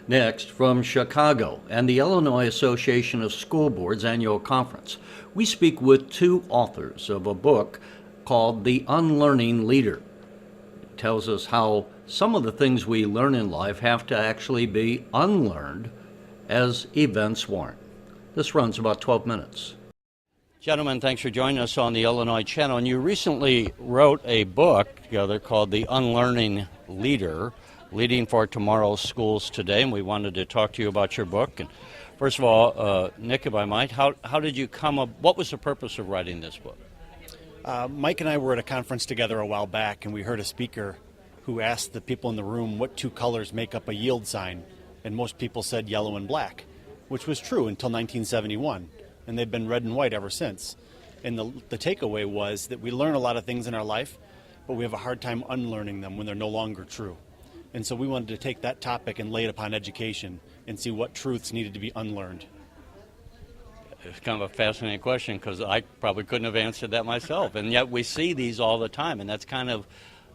Next, from Chicago and the Illinois Association of School Boards annual conference, we speak with two authors of a book called The Unlearning Leader. It tells us how some of the things we learn in life have to actually be unlearned as events warrant. This runs about 12 minutes. Gentlemen, thanks for joining us on the Illinois channel. And you recently wrote a book together called The Unlearning Leader, Leading for Tomorrow's Schools Today. And we wanted to talk to you about your book. And first of all, Nick, if I might, how did you come up, what was the purpose of writing this book? Mike and I were at a conference together a while back, and we heard a speaker who asked the people in the room what two colors make up a yield sign. And most people said yellow and black, which was true until 1971. And they've been red and white ever since. And the takeaway was that we learn a lot of things in our life, but we have a hard time unlearning them when they're no longer true. And so we wanted to take that topic and lay it upon education and see what truths needed to be unlearned. It's kind of a fascinating question because I probably couldn't have answered that myself. And yet we see these all the time, and that's kind of,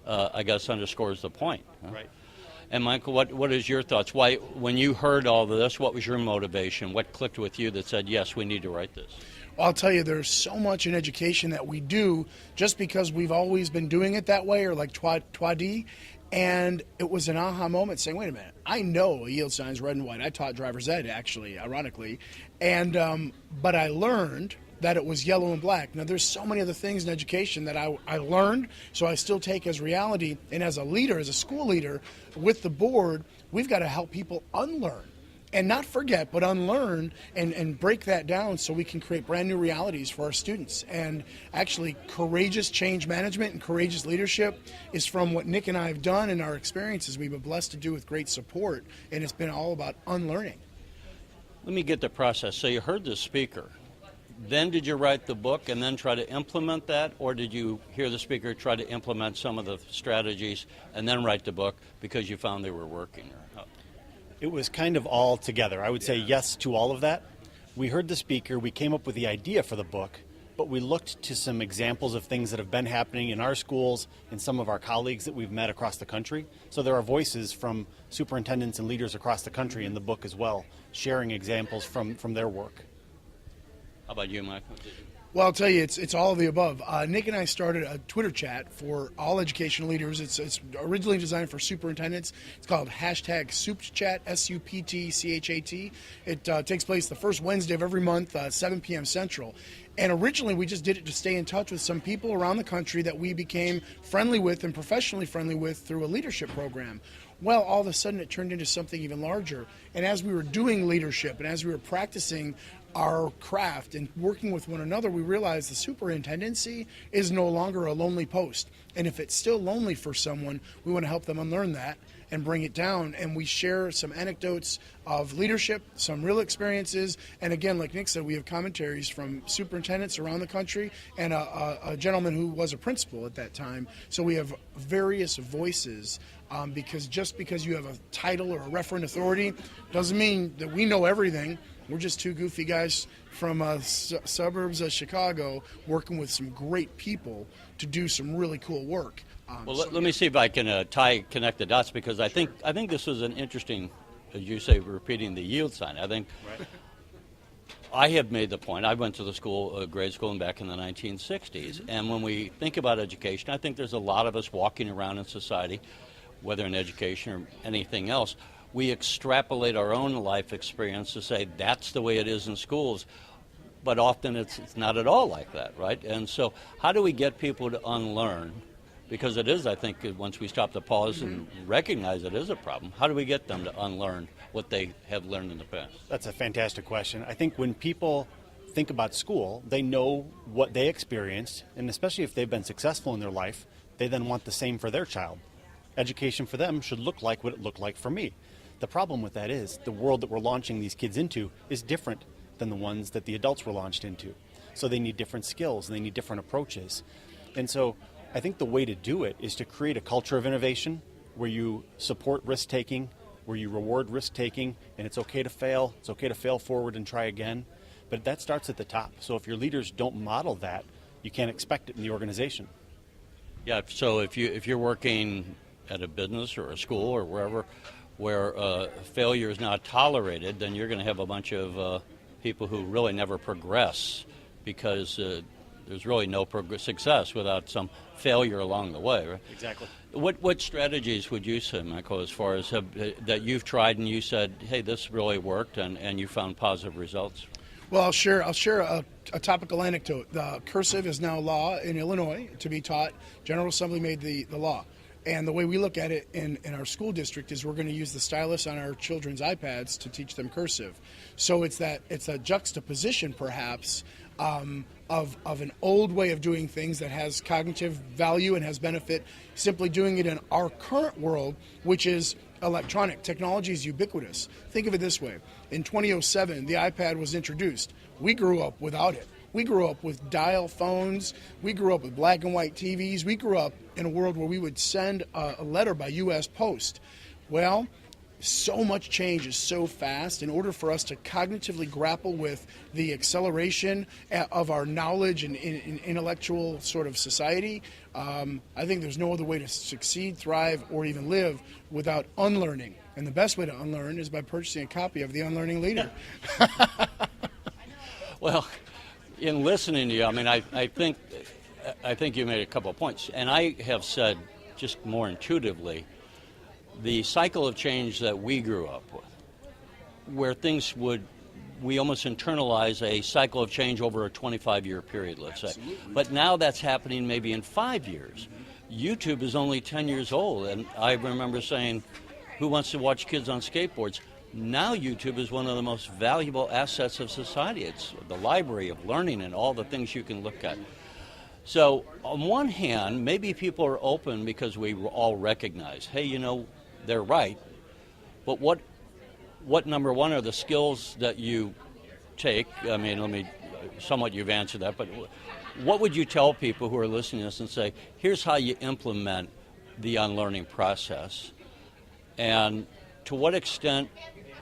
I guess, underscores the point. Huh? Right. And Michael, what is your thoughts? Why, when you heard all of this, what was your motivation? What clicked with you that said, yes, we need to write this? Well, I'll tell you, there's so much in education that we do just because we've always been doing it that way, or like twa-di. And it was an aha moment saying, wait a minute, I know a yield sign is red and white. I taught driver's ed, actually, ironically. And but I learned that it was yellow and black. Now, there's so many other things in education that I learned, so I still take as reality. And as a leader, as a school leader, with the board, we've got to help people unlearn. And not forget, but unlearn and break that down so we can create brand new realities for our students. And actually, courageous change management and courageous leadership is from what Nick and I have done in our experiences we've been blessed to do with great support. And it's been all about unlearning. Let me get the process. So you heard the speaker. Then did you write the book and then try to implement that, or did you hear the speaker try to implement some of the strategies and then write the book because you found they were working? It was kind of all together. I would say yes to all of that. We heard the speaker, we came up with the idea for the book, but we looked to some examples of things that have been happening in our schools and some of our colleagues that we've met across the country. So there are voices from superintendents and leaders across the country in the book as well, sharing examples from their work. How about you, Michael? Well, I'll tell you, it's all of the above. Nick and I started a Twitter chat for all educational leaders. It's originally designed for superintendents. It's called #SupChat, SUPTCHAT. It takes place the first Wednesday of every month, 7 p.m. Central. And originally, we just did it to stay in touch with some people around the country that we became friendly with and professionally friendly with through a leadership program. Well, all of a sudden, it turned into something even larger. And as we were doing leadership and as we were practicing our craft and working with one another, we realized the superintendency is no longer a lonely post. And if it's still lonely for someone, we want to help them unlearn that and bring it down. And we share some anecdotes of leadership, some real experiences. And again, like Nick said, we have commentaries from superintendents around the country and a gentleman who was a principal at that time. So we have various voices. Because just because you have a title or a referent authority doesn't mean that we know everything. We're just two goofy guys from suburbs of Chicago working with some great people to do some really cool work. Let me see if I can connect the dots, because I think this was an interesting, as you say, repeating the yield sign. I think right. I have made the point. I went to the school, grade school, back in the 1960s, and when we think about education, I think there's a lot of us walking around in society, whether in education or anything else, we extrapolate our own life experience to say that's the way it is in schools, but often it's not at all like that, right? And so how do we get people to unlearn? Because it is, I think, once we stop to pause and recognize it is a problem, how do we get them to unlearn what they have learned in the past? That's a fantastic question. I think when people think about school, they know what they experienced, and especially if they've been successful in their life, they then want the same for their child. Education for them should look like what it looked like for me. The problem with that is the world that we're launching these kids into is different than the ones that the adults were launched into. So they need different skills and they need different approaches. And so I think the way to do it is to create a culture of innovation where you support risk-taking, where you reward risk-taking, and it's okay to fail. It's okay to fail forward and try again. But that starts at the top. So if your leaders don't model that, you can't expect it in the organization. Yeah, so if you're working at a business or a school or wherever, where failure is not tolerated, then you're going to have a bunch of people who really never progress because there's really no success without some failure along the way, right? Exactly. What strategies would you say, Michael, as far as that you've tried and you said, hey, this really worked and you found positive results? Well, I'll share a topical anecdote. The cursive is now law in Illinois to be taught. General Assembly made the law. And the way we look at it in our school district is we're going to use the stylus on our children's iPads to teach them cursive. So it's a juxtaposition, perhaps, of an old way of doing things that has cognitive value and has benefit, simply doing it in our current world, which is electronic. Technology is ubiquitous. Think of it this way. In 2007, the iPad was introduced. We grew up without it. We grew up with dial phones. We grew up with black and white TVs. We grew up in a world where we would send a letter by U.S. Post. Well, so much change is so fast. In order for us to cognitively grapple with the acceleration of our knowledge and intellectual sort of society, I think there's no other way to succeed, thrive, or even live without unlearning. And the best way to unlearn is by purchasing a copy of The Unlearning Leader. Well, in listening to you, I mean, I think you made a couple of points. And I have said, just more intuitively, the cycle of change that we grew up with, where we almost internalize a cycle of change over a 25-year period, let's say. But now that's happening maybe in 5 years. YouTube is only 10 years old, and I remember saying, who wants to watch kids on skateboards? Now YouTube is one of the most valuable assets of society. It's the library of learning and all the things you can look at. So on one hand, maybe people are open because we all recognize, hey, they're right, but what number one are the skills that you take? I mean, somewhat you've answered that, but what would you tell people who are listening to this and say, here's how you implement the unlearning process? And to what extent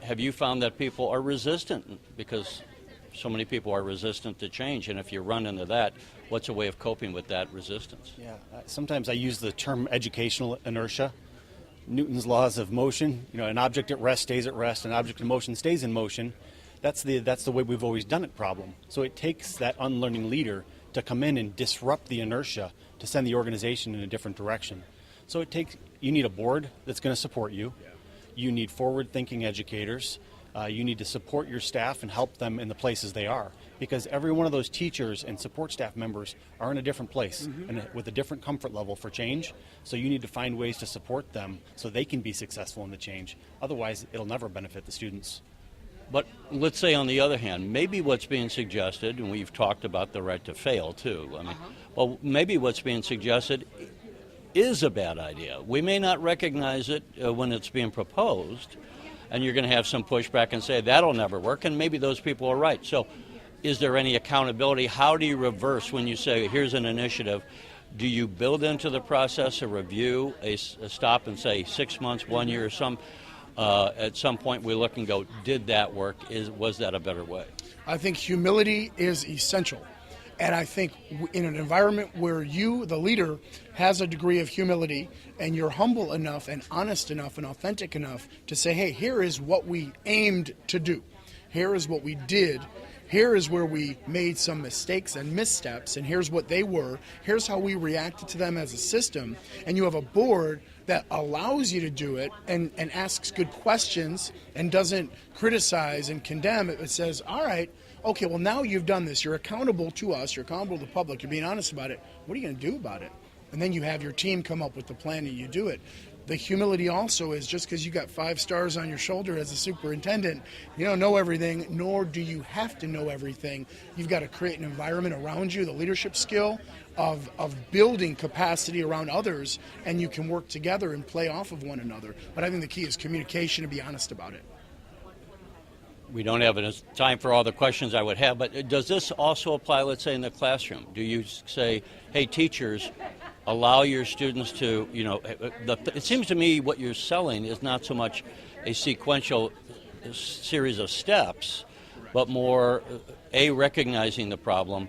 have you found that people are resistant? Because so many people are resistant to change, and if you run into that, what's a way of coping with that resistance? Yeah, sometimes I use the term educational inertia. Newton's laws of motion, an object at rest stays at rest, an object in motion stays in motion. That's the way we've always done it problem. So it takes that unlearning leader to come in and disrupt the inertia to send the organization in a different direction. So you need a board that's going to support you. You need forward-thinking educators. You need to support your staff and help them in the places they are, because every one of those teachers and support staff members are in a different place and with a different comfort level for change. So you need to find ways to support them so they can be successful in the change. Otherwise, it'll never benefit the students. But let's say, on the other hand, maybe what's being suggested, and we've talked about the right to fail too. Well, maybe what's being suggested is a bad idea. We may not recognize it when it's being proposed, and you're going to have some pushback and say that'll never work, and maybe those people are right. So is there any accountability? How do you reverse when you say, here's an initiative? Do you build into the process a review, a stop and say 6 months, 1 year, at some point we look and go, did that work? Was that a better way? I think humility is essential. And I think in an environment where you, the leader, has a degree of humility and you're humble enough and honest enough and authentic enough to say, hey, here is what we aimed to do. Here is what we did. Here is where we made some mistakes and missteps, and here's what they were. Here's how we reacted to them as a system. And you have a board that allows you to do it and asks good questions and doesn't criticize and condemn it. It says, all right, okay, well, now you've done this. You're accountable to us. You're accountable to the public. You're being honest about it. What are you going to do about it? And then you have your team come up with the plan and you do it. The humility also is just because you got 5 stars on your shoulder as a superintendent, you don't know everything, nor do you have to know everything. You've got to create an environment around you, the leadership skill of building capacity around others, and you can work together and play off of one another. But I think the key is communication and be honest about it. We don't have enough time for all the questions I would have, but does this also apply, let's say, in the classroom? Do you say, hey, teachers, allow your students to, it seems to me what you're selling is not so much a sequential series of steps, but more, A, recognizing the problem,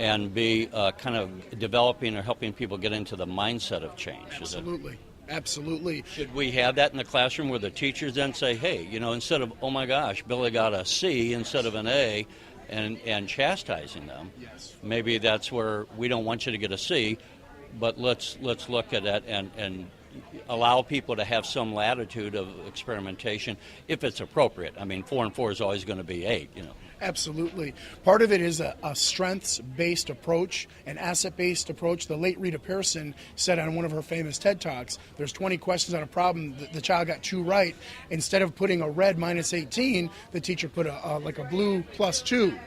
and B, kind of developing or helping people get into the mindset of change. Absolutely. Absolutely. Should we have that in the classroom where the teachers then say, hey, you know, instead of, oh my gosh, Billy got a C instead of an A, and chastising them, Yes. maybe that's where we don't want you to get a C, but let's look at it and allow people to have some latitude of experimentation if it's appropriate. I mean, 4 and 4 is always going to be 8, you know. Absolutely. Part of it is a strengths-based approach, an asset-based approach. The late Rita Pearson said on one of her famous TED Talks, there's 20 questions on a problem, the child got 2 right. Instead of putting a red -18, the teacher put like a blue +2.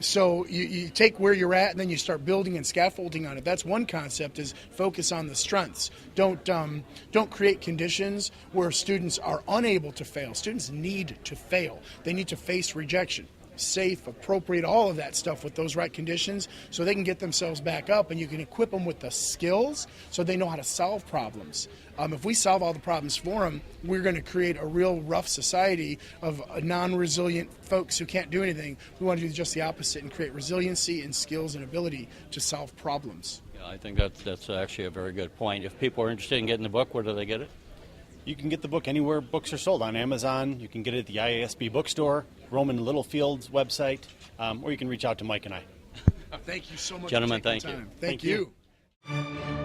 So you take where you're at and then you start building and scaffolding on it. That's one concept, is focus on the strengths. Don't create conditions where students are unable to fail. Students need to fail. They need to face rejection. Safe, appropriate, all of that stuff with those right conditions so they can get themselves back up, and you can equip them with the skills so they know how to solve problems. If we solve all the problems for them, we're going to create a real rough society of non-resilient folks who can't do anything. We want to do just the opposite and create resiliency and skills and ability to solve problems. Yeah, I think that's actually a very good point. If people are interested in getting the book, where do they get it? You can get the book anywhere books are sold, on Amazon. You can get it at the IASB bookstore, Roman Littlefield's website, or you can reach out to Mike and I. Thank you so much Gentlemen, for taking thank the you. time. Thank you.